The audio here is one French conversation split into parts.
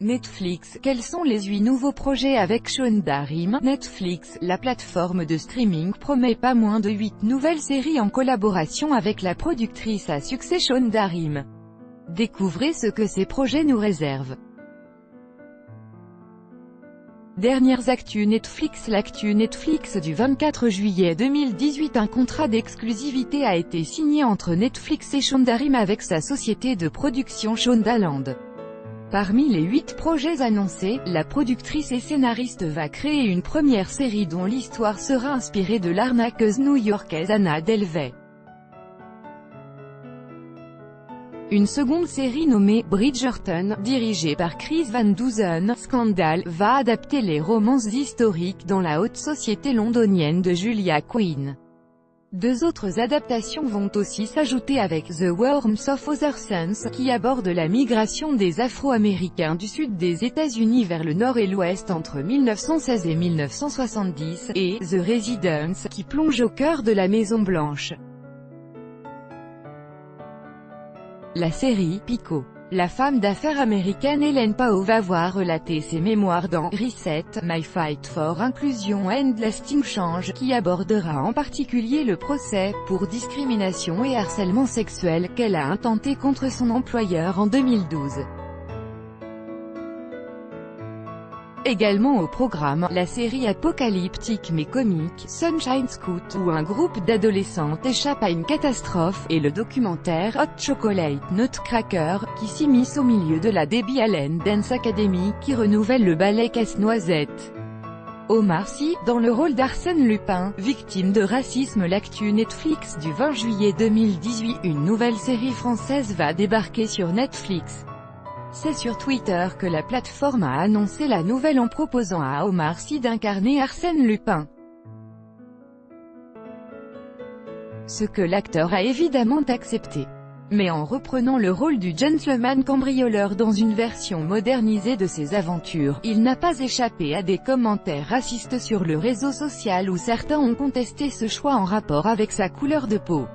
Netflix, quels sont les 8 nouveaux projets avec Shonda Rhimes? Netflix, la plateforme de streaming promet pas moins de 8 nouvelles séries en collaboration avec la productrice à succès Shonda Rhimes. Découvrez ce que ces projets nous réservent. Dernières actus Netflix. L'actu Netflix du 24 juillet 2018. Un contrat d'exclusivité a été signé entre Netflix et Shonda Rhimes avec sa société de production Shondaland. Parmi les 8 projets annoncés, la productrice et scénariste va créer une première série dont l'histoire sera inspirée de l'arnaqueuse new-yorkaise Anna Delvey. Une seconde série nommée Bridgerton, dirigée par Chris Van Dusen, Scandal, va adapter les romances historiques dans la haute société londonienne de Julia Quinn. 2 autres adaptations vont aussi s'ajouter avec The Worms of Other Suns, qui aborde la migration des Afro-Américains du sud des États-Unis vers le nord et l'ouest entre 1916 et 1970, et The Residence, qui plonge au cœur de la Maison Blanche. La série Pico. La femme d'affaires américaine Ellen Pao va voir relater ses mémoires dans Reset, My Fight for Inclusion and Lasting Change, qui abordera en particulier le procès pour discrimination et harcèlement sexuel qu'elle a intenté contre son employeur en 2012. Également au programme, la série apocalyptique mais comique, Sunshine Scout, où un groupe d'adolescentes échappe à une catastrophe, et le documentaire Hot Chocolate Nutcracker, qui s'immisce au milieu de la Debbie Allen Dance Academy, qui renouvelle le ballet Casse-Noisette. Omar Sy, dans le rôle d'Arsène Lupin, victime de racisme. L'actu Netflix du 20 juillet 2018. Une nouvelle série française va débarquer sur Netflix. C'est sur Twitter que la plateforme a annoncé la nouvelle en proposant à Omar Sy d'incarner Arsène Lupin. Ce que l'acteur a évidemment accepté. Mais en reprenant le rôle du gentleman cambrioleur dans une version modernisée de ses aventures, il n'a pas échappé à des commentaires racistes sur le réseau social où certains ont contesté ce choix en rapport avec sa couleur de peau.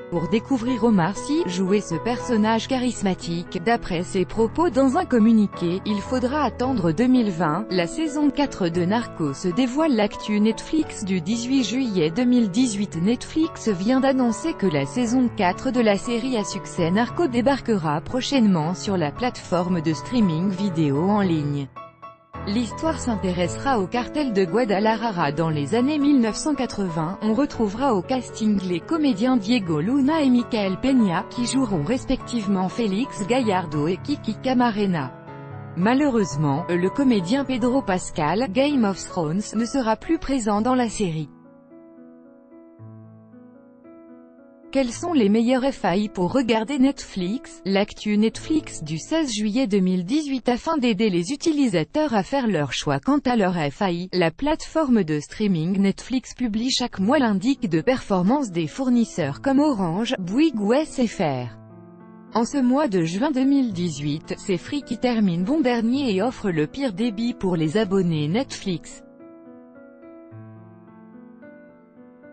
Pour découvrir Omar Sy, jouer ce personnage charismatique, d'après ses propos dans un communiqué, il faudra attendre 2020, la saison 4 de Narcos se dévoile. L'actu Netflix du 18 juillet 2018. Netflix vient d'annoncer que la saison 4 de la série à succès Narcos débarquera prochainement sur la plateforme de streaming vidéo en ligne. L'histoire s'intéressera au cartel de Guadalajara dans les années 1980. On retrouvera au casting les comédiens Diego Luna et Michael Peña, qui joueront respectivement Félix Gallardo et Kiki Camarena. Malheureusement, le comédien Pedro Pascal, Game of Thrones, ne sera plus présent dans la série. Quels sont les meilleurs FAI pour regarder Netflix? L'actu Netflix du 16 juillet 2018. Afin d'aider les utilisateurs à faire leur choix quant à leur FAI, la plateforme de streaming Netflix publie chaque mois l'indice de performance des fournisseurs comme Orange, Bouygues ou SFR. En ce mois de juin 2018, c'est Free qui termine bon dernier et offre le pire débit pour les abonnés Netflix.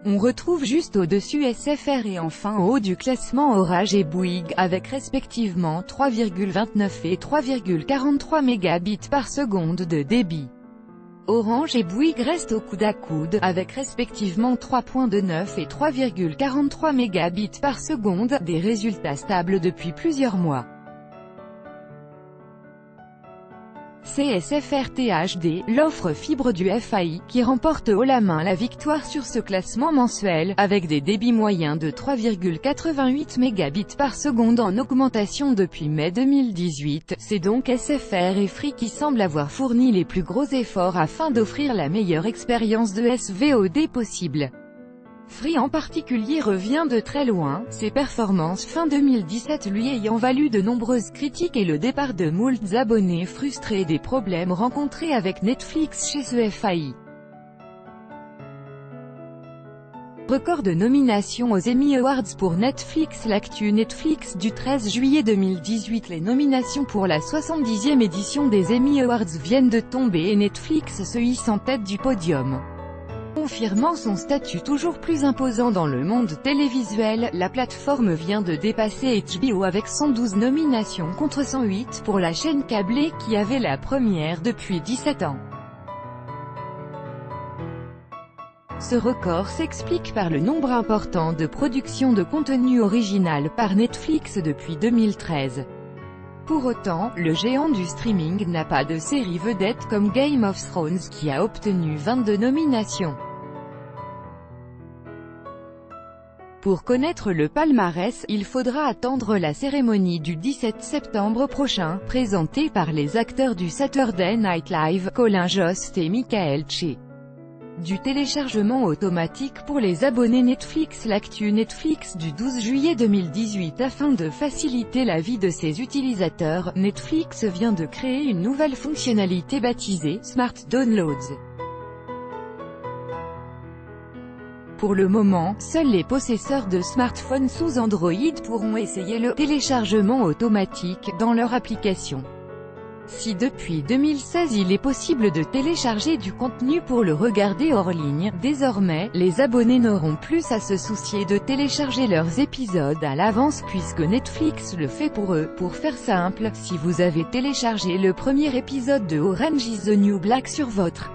On retrouve juste au-dessus SFR et enfin en haut du classement Orange et Bouygues, avec respectivement 3,29 et 3,43 mégabits par seconde de débit. Orange et Bouygues restent au coude à coude, avec respectivement 3,29 et 3,43 mégabits par seconde, des résultats stables depuis plusieurs mois. C'est SFR THD, l'offre fibre du FAI, qui remporte haut la main la victoire sur ce classement mensuel, avec des débits moyens de 3,88 mégabits par seconde en augmentation depuis mai 2018. C'est donc SFR et Free qui semblent avoir fourni les plus gros efforts afin d'offrir la meilleure expérience de SVOD possible. Free en particulier revient de très loin, ses performances fin 2017 lui ayant valu de nombreuses critiques et le départ de moults abonnés frustrés des problèmes rencontrés avec Netflix chez ce FAI. Record de nominations aux Emmy Awards pour Netflix. L'actu Netflix du 13 juillet 2018. Les nominations pour la 70e édition des Emmy Awards viennent de tomber et Netflix se hisse en tête du podium. confirmant son statut toujours plus imposant dans le monde télévisuel, la plateforme vient de dépasser HBO avec 112 nominations contre 108 pour la chaîne câblée qui avait la première depuis 17 ans. Ce record s'explique par le nombre important de productions de contenu original par Netflix depuis 2013. Pour autant, le géant du streaming n'a pas de série vedette comme Game of Thrones qui a obtenu 22 nominations. Pour connaître le palmarès, il faudra attendre la cérémonie du 17 septembre prochain, présentée par les acteurs du Saturday Night Live, Colin Jost et Michael Che. Du téléchargement automatique pour les abonnés Netflix. L'actu Netflix du 12 juillet 2018. Afin de faciliter la vie de ses utilisateurs, Netflix vient de créer une nouvelle fonctionnalité baptisée « Smart Downloads ». Pour le moment, seuls les possesseurs de smartphones sous Android pourront essayer le téléchargement automatique dans leur application. Si depuis 2016 il est possible de télécharger du contenu pour le regarder hors ligne, désormais, les abonnés n'auront plus à se soucier de télécharger leurs épisodes à l'avance puisque Netflix le fait pour eux. Pour faire simple, si vous avez téléchargé le premier épisode de Orange is the New Black sur votre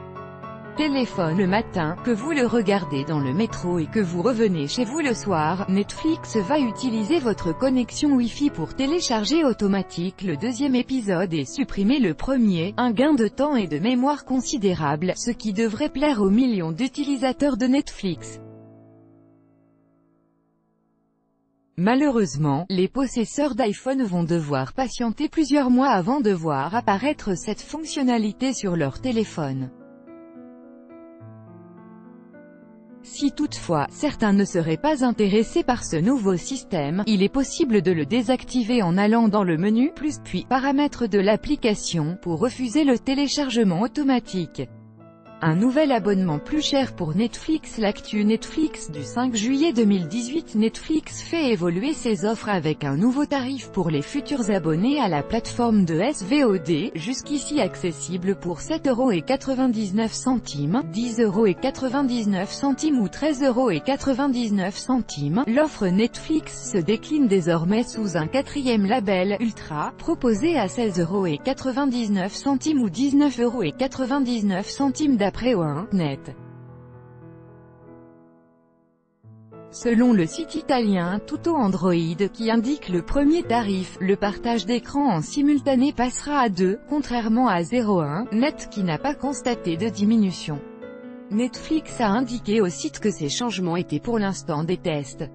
téléphone le matin, que vous le regardez dans le métro et que vous revenez chez vous le soir, Netflix va utiliser votre connexion Wi-Fi pour télécharger automatique le deuxième épisode et supprimer le premier, un gain de temps et de mémoire considérable, ce qui devrait plaire aux millions d'utilisateurs de Netflix. Malheureusement, les possesseurs d'iPhone vont devoir patienter plusieurs mois avant de voir apparaître cette fonctionnalité sur leur téléphone. Si toutefois, certains ne seraient pas intéressés par ce nouveau système, il est possible de le désactiver en allant dans le menu « Plus » puis « Paramètres » de l'application pour refuser le téléchargement automatique. Un nouvel abonnement plus cher pour Netflix. L'actu Netflix du 5 juillet 2018. Netflix fait évoluer ses offres avec un nouveau tarif pour les futurs abonnés à la plateforme de SVOD, jusqu'ici accessible pour 7,99 €, 10,99 € ou 13,99 €. L'offre Netflix se décline désormais sous un quatrième label, Ultra, proposé à 16,99 € ou 19,99 € d'après O1net. Selon le site italien Tutto Android qui indique le premier tarif, le partage d'écran en simultané passera à 2, contrairement à 0,1net qui n'a pas constaté de diminution. Netflix a indiqué au site que ces changements étaient pour l'instant des tests.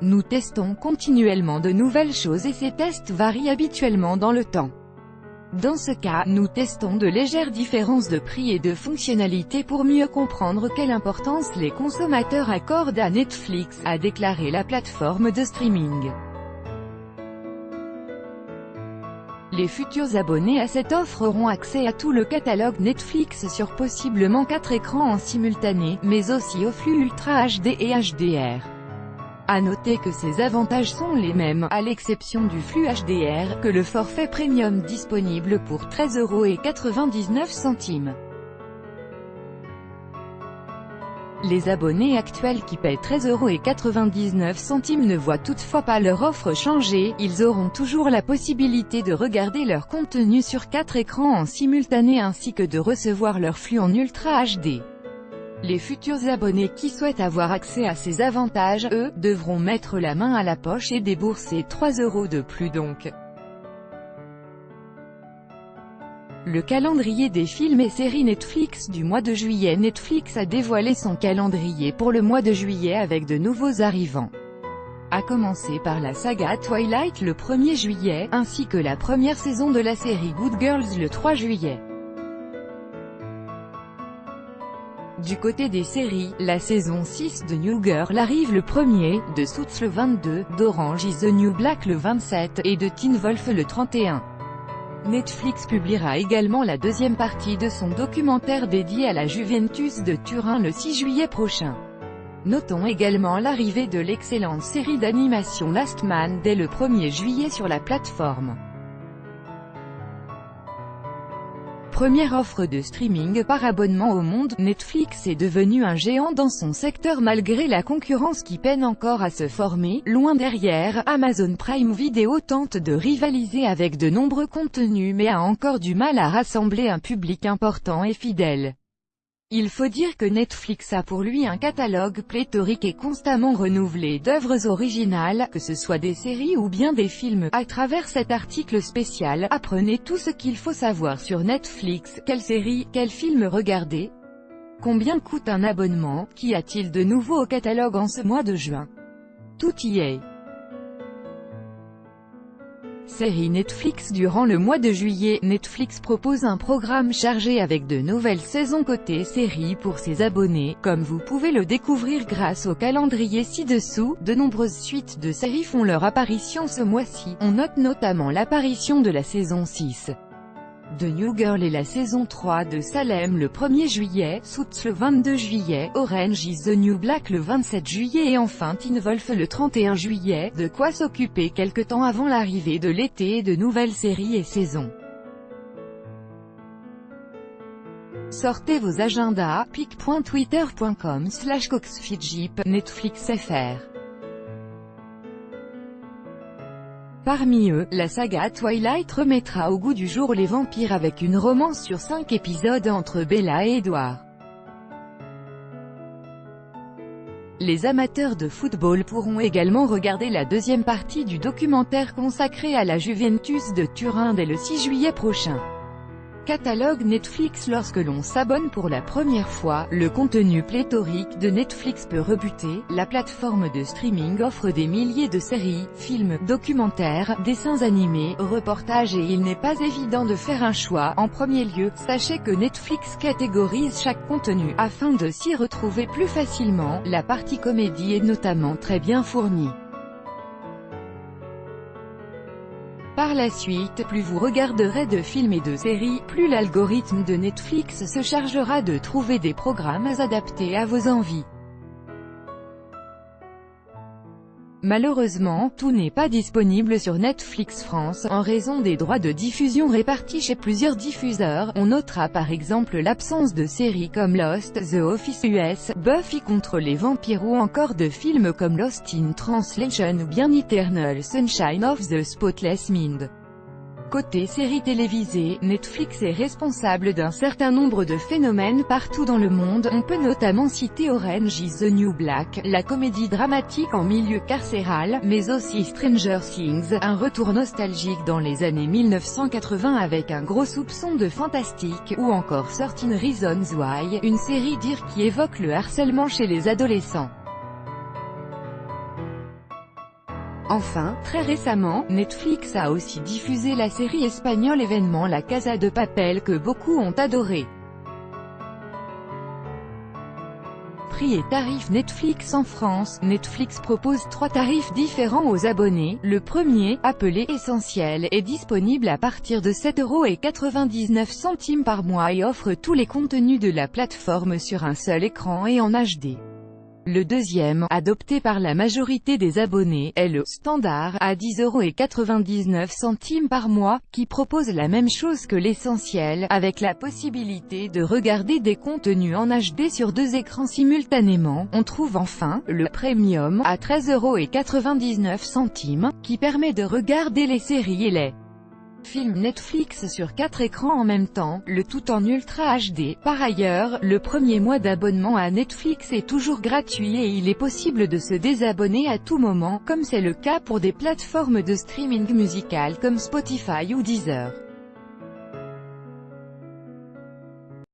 Nous testons continuellement de nouvelles choses et ces tests varient habituellement dans le temps. Dans ce cas, nous testons de légères différences de prix et de fonctionnalités pour mieux comprendre quelle importance les consommateurs accordent à Netflix, a déclaré la plateforme de streaming. Les futurs abonnés à cette offre auront accès à tout le catalogue Netflix sur possiblement 4 écrans en simultané, mais aussi au flux Ultra HD et HDR. À noter que ces avantages sont les mêmes, à l'exception du flux HDR, que le forfait premium disponible pour 13,99 €. Les abonnés actuels qui paient 13,99 € ne voient toutefois pas leur offre changer, ils auront toujours la possibilité de regarder leur contenu sur 4 écrans en simultané ainsi que de recevoir leur flux en Ultra HD. Les futurs abonnés qui souhaitent avoir accès à ces avantages, eux, devront mettre la main à la poche et débourser 3 € de plus donc. Le calendrier des films et séries Netflix du mois de juillet. Netflix a dévoilé son calendrier pour le mois de juillet avec de nouveaux arrivants. À commencer par la saga Twilight le 1er juillet, ainsi que la première saison de la série Good Girls le 3 juillet. Du côté des séries, la saison 6 de New Girl arrive le 1er, de Suits le 22, d'Orange is the New Black le 27, et de Teen Wolf le 31. Netflix publiera également la deuxième partie de son documentaire dédié à la Juventus de Turin le 6 juillet prochain. Notons également l'arrivée de l'excellente série d'animation Last Man dès le 1er juillet sur la plateforme. première offre de streaming par abonnement au monde, Netflix est devenu un géant dans son secteur malgré la concurrence qui peine encore à se former. Loin derrière, Amazon Prime Video tente de rivaliser avec de nombreux contenus mais a encore du mal à rassembler un public important et fidèle. Il faut dire que Netflix a pour lui un catalogue pléthorique et constamment renouvelé d'œuvres originales, que ce soit des séries ou bien des films. À travers cet article spécial, apprenez tout ce qu'il faut savoir sur Netflix. Quelle série, quel film regarder? Combien coûte un abonnement? Qu'y a-t-il de nouveau au catalogue en ce mois de juin? Tout y est. Série Netflix. Durant le mois de juillet, Netflix propose un programme chargé avec de nouvelles saisons côté séries pour ses abonnés. Comme vous pouvez le découvrir grâce au calendrier ci-dessous, de nombreuses suites de séries font leur apparition ce mois-ci. On note notamment l'apparition de la saison 6 de New Girl et la saison 3 de Salem le 1er juillet, Suits le 22 juillet, Orange is the New Black le 27 juillet et enfin Teen Wolf le 31 juillet, de quoi s'occuper quelque temps avant l'arrivée de l'été et de nouvelles séries et saisons. Sortez vos agendas, pic.twitter.com/coxfidjip, Netflix FR. Parmi eux, la saga Twilight remettra au goût du jour les vampires avec une romance sur 5 épisodes entre Bella et Edward. Les amateurs de football pourront également regarder la deuxième partie du documentaire consacré à la Juventus de Turin dès le 6 juillet prochain. Catalogue Netflix. Lorsque l'on s'abonne pour la première fois, le contenu pléthorique de Netflix peut rebuter. La plateforme de streaming offre des milliers de séries, films, documentaires, dessins animés, reportages et il n'est pas évident de faire un choix. En premier lieu, sachez que Netflix catégorise chaque contenu, afin de s'y retrouver plus facilement. La partie comédie est notamment très bien fournie. Par la suite, plus vous regarderez de films et de séries, plus l'algorithme de Netflix se chargera de trouver des programmes adaptés à vos envies. Malheureusement, tout n'est pas disponible sur Netflix France, en raison des droits de diffusion répartis chez plusieurs diffuseurs. On notera par exemple l'absence de séries comme Lost, The Office US, Buffy contre les vampires ou encore de films comme Lost in Translation ou bien Eternal Sunshine of the Spotless Mind. Côté séries télévisées, Netflix est responsable d'un certain nombre de phénomènes partout dans le monde. On peut notamment citer Orange is the New Black, la comédie dramatique en milieu carcéral, mais aussi Stranger Things, un retour nostalgique dans les années 1980 avec un gros soupçon de fantastique, ou encore 13 Reasons Why, une série d'IR qui évoque le harcèlement chez les adolescents. Enfin, très récemment, Netflix a aussi diffusé la série espagnole événement La Casa de Papel que beaucoup ont adoré. Prix et tarifs Netflix en France. Netflix propose 3 tarifs différents aux abonnés. Le premier, appelé Essentiel, est disponible à partir de 7,99 € par mois et offre tous les contenus de la plateforme sur un seul écran et en HD. Le deuxième, adopté par la majorité des abonnés, est le « Standard » à 10,99 € par mois, qui propose la même chose que l'essentiel, avec la possibilité de regarder des contenus en HD sur 2 écrans simultanément. On trouve enfin, le Premium, à 13,99 €, qui permet de regarder les séries et les films Netflix sur 4 écrans en même temps, le tout en Ultra HD. Par ailleurs, le premier mois d'abonnement à Netflix est toujours gratuit et il est possible de se désabonner à tout moment, comme c'est le cas pour des plateformes de streaming musical comme Spotify ou Deezer.